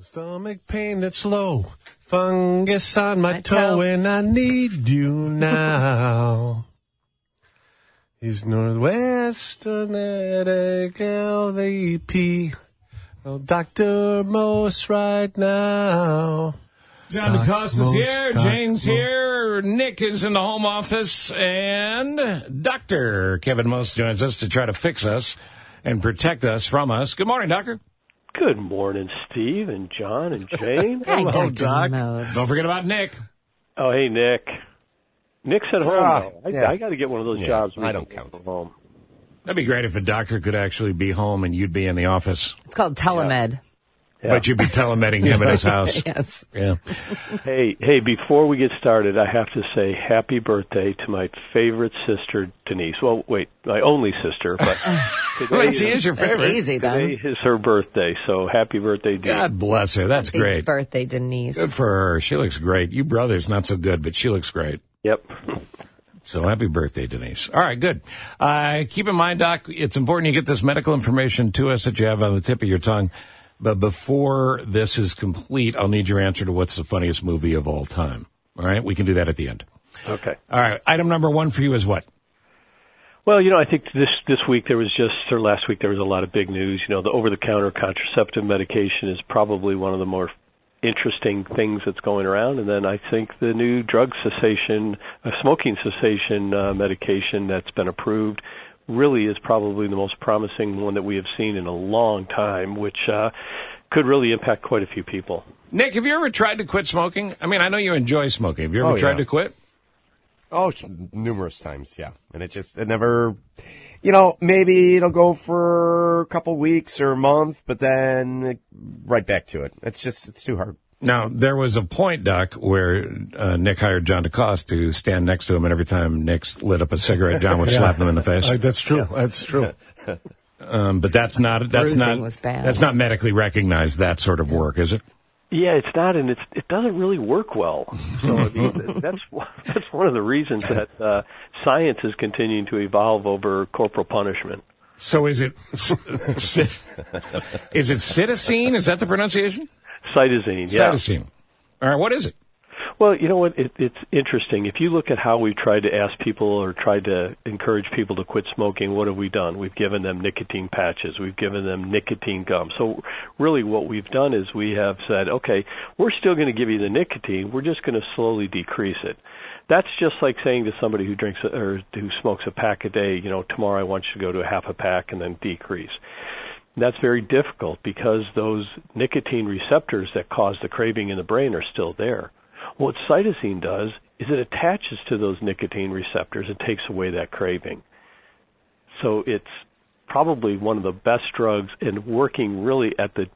Stomach pain that's low, fungus on my toe, and I need you now. He's Northwestern Medical VP. Oh, Dr. Most right now. John DeCosta is here. Jane's here. Nick is in the home office. And Dr. Kevin Most joins us to try to fix us and protect us from us. Good morning, Doctor. Good morning, Steve and John and Jane. Hello, Doc. Don't forget about Nick. Oh, hey, Nick. Nick's at home, though. Yeah. I got to get one of those jobs. I don't count. From home. That'd be great if a doctor could actually be home and you'd be in the office. It's called telemed. Yeah. But you'd be telemedding him at his house. Yes. Yeah. Hey, before we get started, I have to say happy birthday to my favorite sister, Denise. Well, wait, my only sister, but Wait, she is your That's favorite. easy, then. today is her birthday, so happy birthday, Denise. God bless her. That's Happy great. birthday, Denise. Good for her. She looks great. You brothers, not so good, but she looks great. Yep. So happy birthday, Denise. All right, good. Keep in mind, Doc, it's important you get this medical information to us that you have on the tip of your tongue. But before this is complete, I'll need your answer to what's the funniest movie of all time. All right? We can do that at the end. Okay. All right. Item number one for you is what? Well, I think this week last week there was a lot of big news. The over-the-counter contraceptive medication is probably one of the more interesting things that's going around. And then I think the new smoking cessation medication that's been approved really is probably the most promising one that we have seen in a long time, which could really impact quite a few people. Nick, have you ever tried to quit smoking? I mean, I know you enjoy smoking. Have you ever tried to quit? Oh, numerous times, yeah. And it never, maybe it'll go for a couple weeks or a month, but then right back to it. It's too hard. Now, there was a point, Doc, where Nick hired John DeCoste to stand next to him, and every time Nick lit up a cigarette, John would slap him in the face. That's true. Yeah. That's true. But that's not was bad. That's not medically recognized, that sort of work, is it? Yeah, it's not, and it doesn't really work well. So that's one of the reasons that science is continuing to evolve over corporal punishment. So is it cytosine? Is that the pronunciation? Cytosine, yeah. Cytosine. All right, what is it? Well, you know what? It's interesting. If you look at how we've tried to ask people or tried to encourage people to quit smoking, what have we done? We've given them nicotine patches. We've given them nicotine gum. So really what we've done is we have said, okay, we're still going to give you the nicotine. We're just going to slowly decrease it. That's just like saying to somebody who drinks or who smokes a pack a day, tomorrow I want you to go to a half a pack and then decrease. That's very difficult because those nicotine receptors that cause the craving in the brain are still there. What cytosine does is it attaches to those nicotine receptors and takes away that craving. So it's probably one of the best drugs and working really at the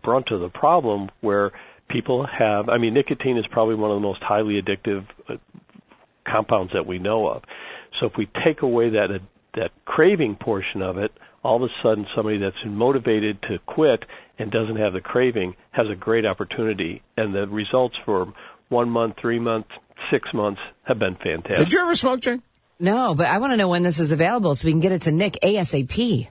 brunt of the problem where people have, nicotine is probably one of the most highly addictive compounds that we know of. So if we take away that craving portion of it, all of a sudden somebody that's motivated to quit and doesn't have the craving has a great opportunity. And the results for 1 month, 3 months, 6 months have been fantastic. Did you ever smoke, Jane? No, but I want to know when this is available so we can get it to Nick ASAP.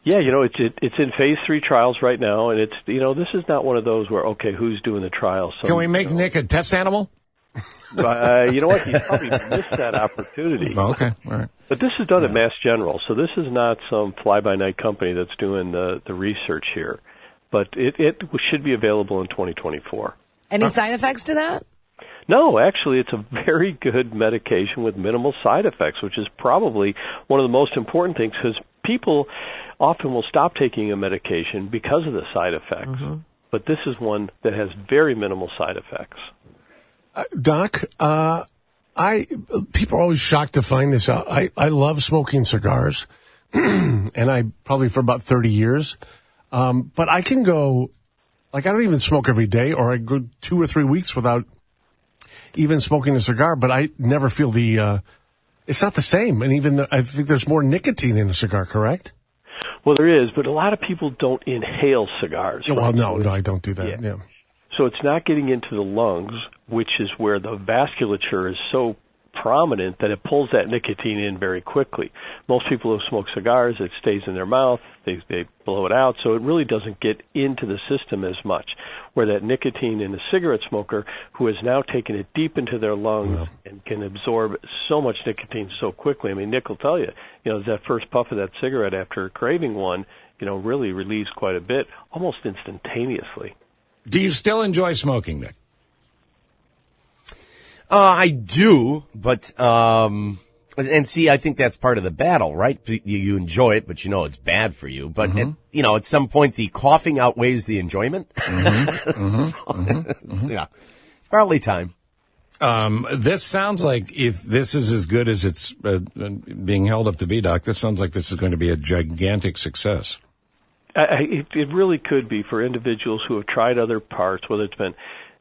Yeah, it's in phase 3 trials right now, and it's this is not one of those where who's doing the trials? So, can we make Nick a test animal? You know what? He probably missed that opportunity. Oh, okay, all right. But this is done at Mass General, so this is not some fly-by-night company that's doing the research here. But it should be available in 2024. Any side effects to that? No, actually, it's a very good medication with minimal side effects, which is probably one of the most important things because people often will stop taking a medication because of the side effects. Mm-hmm. But this is one that has very minimal side effects. Doc, people are always shocked to find this out. I love smoking cigars, and I probably for about 30 years. But I can go, I don't even smoke every day, or I go 2 or 3 weeks without even smoking a cigar, but I never feel it's not the same. And I think there's more nicotine in a cigar, correct? Well, there is, but a lot of people don't inhale cigars. Well, right? no, I don't do that. Yeah. So it's not getting into the lungs, which is where the vasculature is so prominent that it pulls that nicotine in very quickly. Most people who smoke cigars, it stays in their mouth, they blow it out, so it really doesn't get into the system as much. Where that nicotine in a cigarette smoker who has now taken it deep into their lungs and can absorb so much nicotine so quickly. I mean, Nick will tell you, that first puff of that cigarette after craving one, really relieves quite a bit, almost instantaneously. Do you still enjoy smoking, Nick? I do, but and see, I think that's part of the battle, right? You enjoy it, but it's bad for you. But at some point, the coughing outweighs the enjoyment. It's probably time. This sounds like, if this is as good as it's being held up to be, Doc, this sounds like this is going to be a gigantic success. It really could be for individuals who have tried other parts, whether it's been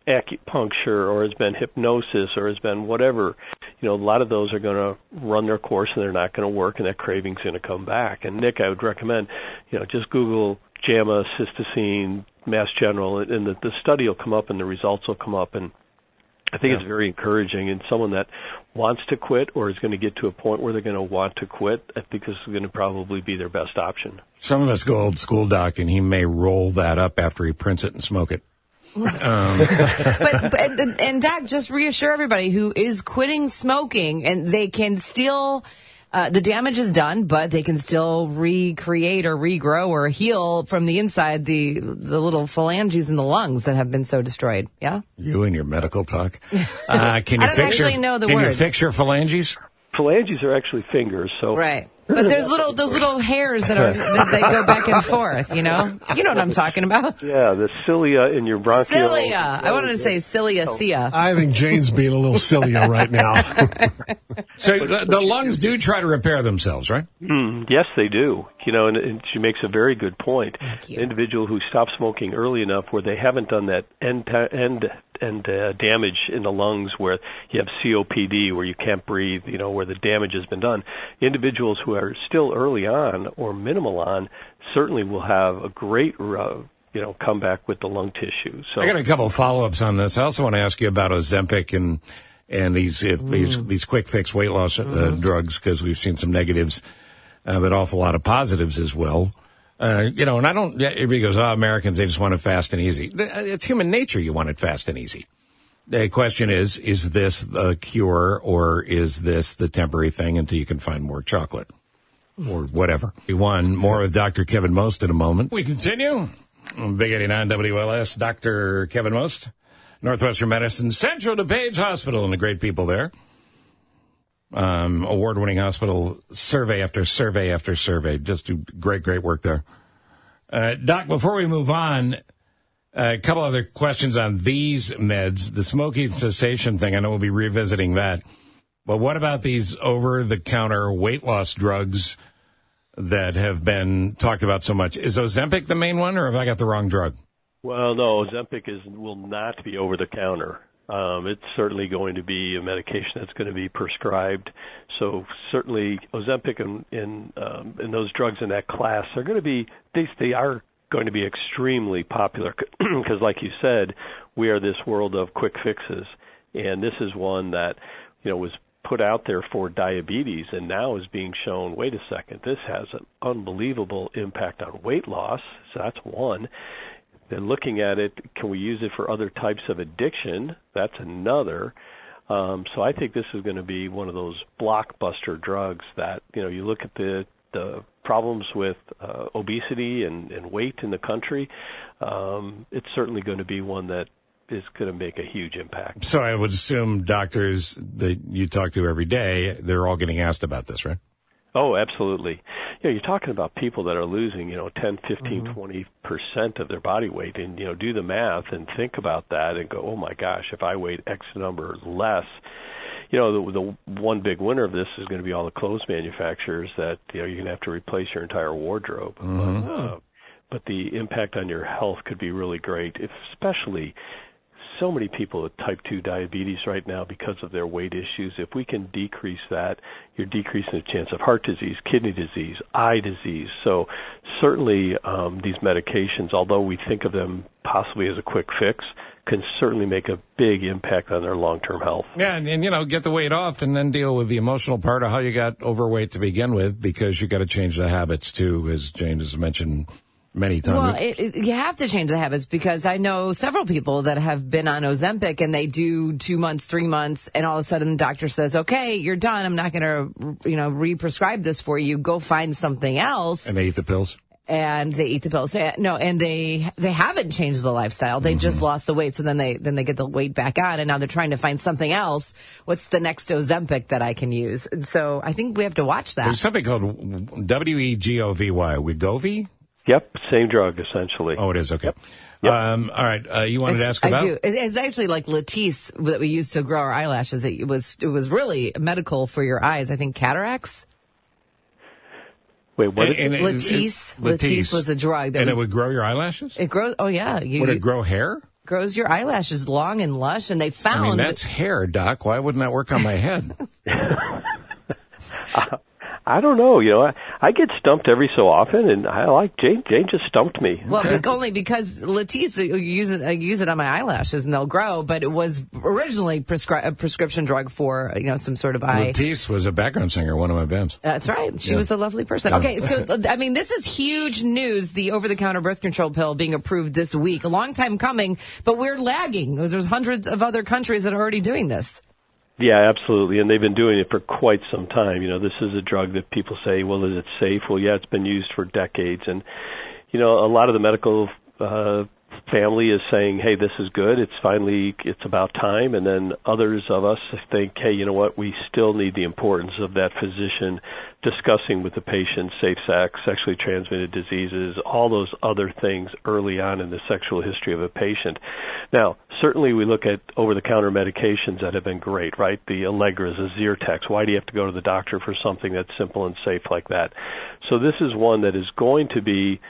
acupuncture or has been hypnosis or has been whatever. A lot of those are going to run their course and they're not going to work, and that craving's going to come back. And Nick, I would recommend, just Google JAMA, cysteine, Mass General, and the study will come up and the results will come up. And I think it's very encouraging. And someone that wants to quit or is going to get to a point where they're going to want to quit, I think this is going to probably be their best option. Some of us go old school, Doc, and he may roll that up after he prints it and smoke it. But Doc, just reassure everybody who is quitting smoking, and they can still, the damage is done, but they can still recreate or regrow or heal from the inside the little phalanges in the lungs that have been so destroyed. Yeah? You and your medical talk. Can you I don't actually know the words. Can you fix your phalanges? Phalanges are actually fingers, so right. But there's those little hairs that go back and forth, You know what I'm talking about? Yeah, the cilia in your bronchial. Cilia. I wanted to say cilia. I think Jane's being a little cilia right now. So the lungs do try to repair themselves, right? Yes, they do. And she makes a very good point. Thank you. An individual who stops smoking early enough where they haven't done that end damage in the lungs where you have COPD, where you can't breathe, where the damage has been done. Individuals who are still early on or minimal on certainly will have a great comeback with the lung tissue. So I got a couple of follow-ups on this. I also want to ask you about Ozempic and these quick fix weight loss drugs, because we've seen some negatives, but awful lot of positives as well. And everybody goes, Americans, they just want it fast and easy. It's human nature. You want it fast and easy. The question is this the cure, or is this the temporary thing until you can find more chocolate or whatever? More with Dr. Kevin Most in a moment. We continue. Big 89 WLS, Dr. Kevin Most, Northwestern Medicine, Central DuPage Hospital, and the great people there. Award-winning hospital, survey after survey after survey. Just do great work there. Doc, before we move on, a couple other questions on these meds. The smoking cessation thing, I know we'll be revisiting that. But what about these over-the-counter weight loss drugs that have been talked about so much? Is Ozempic the main one, or have I got the wrong drug? Well, no, Ozempic will not be over-the-counter. It's certainly going to be a medication that's going to be prescribed. So certainly Ozempic and those drugs in that class are going to be, they are going to be extremely popular because, like you said, we are this world of quick fixes. And this is one that, was put out there for diabetes and now is being shown, wait a second, this has an unbelievable impact on weight loss. So that's one. Then looking at it, can we use it for other types of addiction? That's another. So I think this is going to be one of those blockbuster drugs that, you look at the problems with obesity and weight in the country. It's certainly going to be one that is going to make a huge impact. So I would assume doctors that you talk to every day, they're all getting asked about this, right? Oh, absolutely. You're talking about people that are losing, 10, 15, 20% of their body weight. And, do the math and think about that and go, oh, my gosh, if I weighed X number less, the one big winner of this is going to be all the clothes manufacturers that, you're going to have to replace your entire wardrobe. But the impact on your health could be really great, especially so many people with type 2 diabetes right now because of their weight issues. If we can decrease that, you're decreasing the chance of heart disease, kidney disease, eye disease. So certainly these medications, although we think of them possibly as a quick fix, can certainly make a big impact on their long-term health. Yeah, and get the weight off and then deal with the emotional part of how you got overweight to begin with, because you got to change the habits too, as Jane has mentioned many times. Well, you have to change the habits, because I know several people that have been on Ozempic and they do 2 months, 3 months, and all of a sudden the doctor says, okay, you're done. I'm not going to, re-prescribe this for you. Go find something else. And they eat the pills. And they eat the pills. No, and they haven't changed the lifestyle. They just lost the weight. So then they get the weight back on, and now they're trying to find something else. What's the next Ozempic that I can use? And so I think we have to watch that. There's something called Wegovy. Wegovy? Yep, same drug, essentially. Oh, it is? Okay. Yep. All right. You wanted to ask about? I do. It's actually like Latisse that we used to grow our eyelashes. It was really medical for your eyes. I think cataracts. Wait, what is it? Latisse was a drug. And it would grow your eyelashes? It grows, oh yeah. Would it grow hair? Grows your eyelashes long and lush, and they found... that's hair, Doc. Why wouldn't that work on my head? I don't know. I get stumped every so often, and I like Jane. Jane just stumped me. Well, only because Latisse, I use it on my eyelashes, and they'll grow. But it was originally a prescription drug for some sort of eye. Latisse was a background singer, one of my bands. That's right. She was a lovely person. Yeah. Okay, so this is huge news. The over-the-counter birth control pill being approved this week. A long time coming, but we're lagging. There's hundreds of other countries that are already doing this. Yeah, absolutely, and they've been doing it for quite some time. This is a drug that people say, well, is it safe? Well, yeah, it's been used for decades, and a lot of the medical family is saying, hey, this is good. It's about time, and then others of us think, hey, you know what? We still need the importance of that physician discussing with the patient safe sex, sexually transmitted diseases, all those other things early on in the sexual history of a patient. Now, certainly we look at over-the-counter medications that have been great, right? The Allegras, the Zyrtex. Why do you have to go to the doctor for something that's simple and safe like that? So this is one that is going to be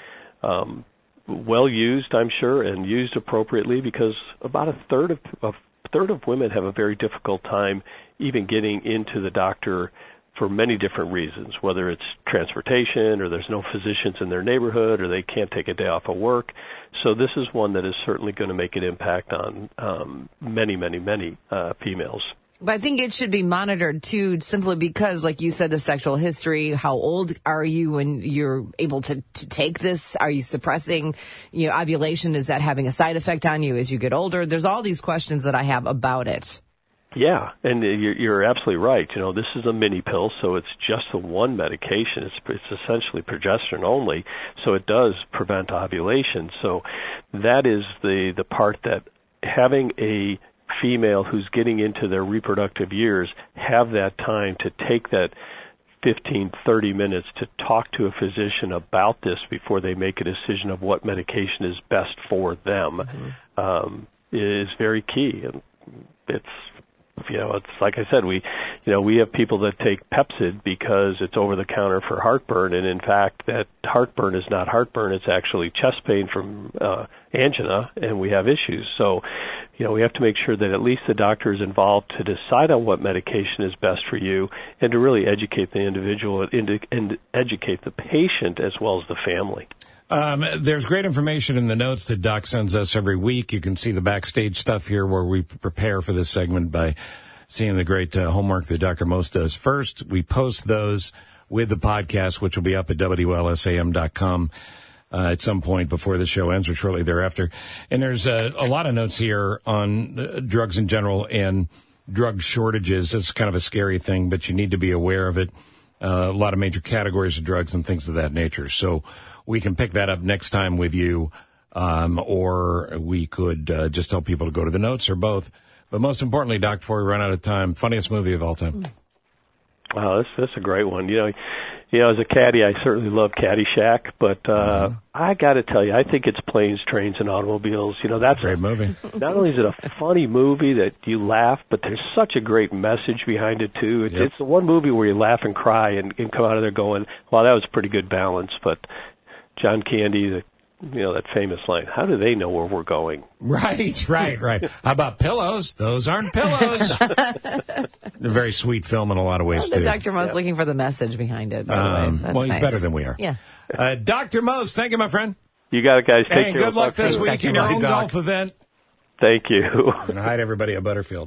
well used, I'm sure, and used appropriately, because about a third of women have a very difficult time even getting into the doctor for many different reasons, whether it's transportation or there's no physicians in their neighborhood or they can't take a day off of work. So this is one that is certainly going to make an impact on many, many, many females. But I think it should be monitored, too, simply because, like you said, the sexual history. How old are you when you're able to take this? Are you suppressing ovulation? Is that having a side effect on you as you get older? There's all these questions that I have about it. Yeah, and you're absolutely right. This is a mini pill, so it's just the one medication. It's essentially progesterone only, so it does prevent ovulation. So that is the part that having a female who's getting into their reproductive years have that time to take that 15, 30 minutes to talk to a physician about this before they make a decision of what medication is best for them is very key. And it's like I said, we have people that take Pepcid because it's over the counter for heartburn, and in fact, that heartburn is not heartburn; it's actually chest pain from angina, and we have issues. So, we have to make sure that at least the doctor is involved to decide on what medication is best for you, and to really educate the individual and educate the patient as well as the family. There's great information in the notes that Doc sends us every week. You can see the backstage stuff here where we prepare for this segment by seeing the great homework that Dr. Most does. First, we post those with the podcast, which will be up at WLSAM.com at some point before the show ends or shortly thereafter. And there's a lot of notes here on drugs in general and drug shortages. It's kind of a scary thing, but you need to be aware of it. A lot of major categories of drugs and things of that nature. So we can pick that up next time with you, or we could just tell people to go to the notes, or both. But most importantly, Doc, before we run out of time, funniest movie of all time. Oh, that's a great one. As a caddy, I certainly love Caddyshack, but I got to tell you, I think it's Planes, Trains, and Automobiles. That's a great movie. Not only is it a funny movie that you laugh, but there's such a great message behind it too. It's the one movie where you laugh and cry and come out of there going, "Wow, that was a pretty good balance." But John Candy, that famous line, how do they know where we're going? Right. How about pillows? Those aren't pillows. A very sweet film in a lot of ways, too. Dr. Most looking for the message behind it, by the way. That's he's better than we are. Yeah. Dr. Most, thank you, my friend. You got it, guys. Take care. Good luck this week in your own golf event. Thank you. And hi to everybody at Butterfield.